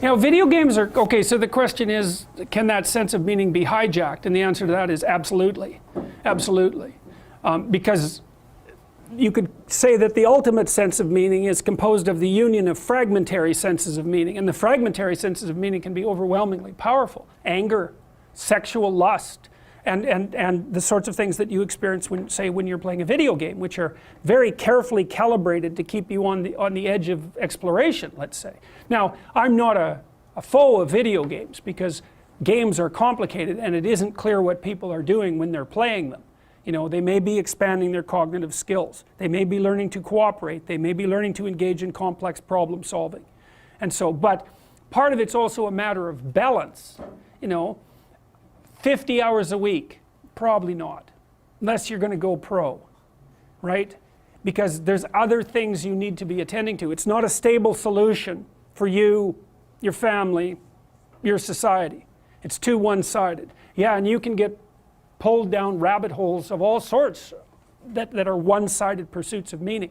You know, video games are, okay, so the question is, can that sense of meaning be hijacked? And the answer to that is absolutely. Absolutely. Because you could say that the ultimate sense of meaning is composed of the union of fragmentary senses of meaning, and the fragmentary senses of meaning can be overwhelmingly powerful. Anger, sexual lust, and the sorts of things that you experience when, say, when you're playing a video game, which are very carefully calibrated to keep you on the edge of exploration, let's say. Now, I'm not a foe of video games, because games are complicated and it isn't clear what people are doing when they're playing them. You know, they may be expanding their cognitive skills, they may be learning to cooperate, they may be learning to engage in complex problem solving. And so, but part of it's also a matter of balance. You know, 50 hours a week, probably not, unless you're going to go pro, right? Because there's other things you need to be attending to. It's not a stable solution for you, your family, your society. It's too one-sided. Yeah, and you can get pulled down rabbit holes of all sorts that are one-sided pursuits of meaning.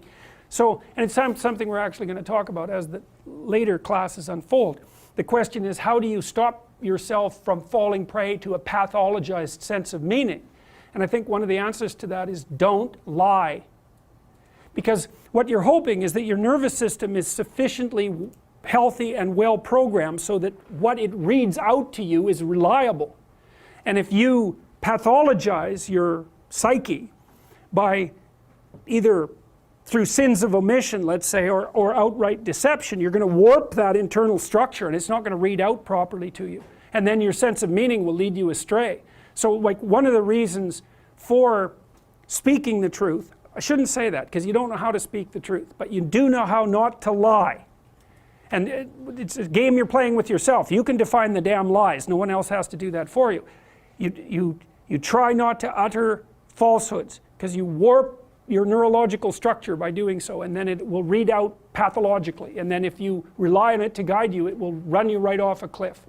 So, and it's something we're actually going to talk about as the later classes unfold. The question is, how do you stop yourself from falling prey to a pathologized sense of meaning? And I think one of the answers to that is, don't lie. Because what you're hoping is that your nervous system is sufficiently healthy and well programmed so that what it reads out to you is reliable. And if you pathologize your psyche by either through sins of omission, let's say, or outright deception, you're going to warp that internal structure and it's not going to read out properly to you. And then your sense of meaning will lead you astray. So like one of the reasons for speaking the truth, I shouldn't say that because you don't know how to speak the truth, but you do know how not to lie. And it's a game you're playing with yourself. You can define the damn lies. No one else has to do that for you. You try not to utter falsehoods because you warp your neurological structure by doing so, and then it will read out pathologically, and then if you rely on it to guide you, it will run you right off a cliff.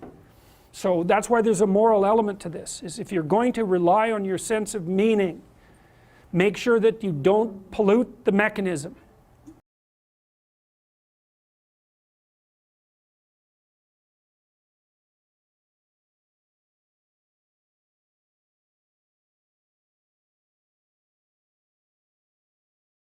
So that's why there's a moral element to this, is if you're going to rely on your sense of meaning, make sure that you don't pollute the mechanism.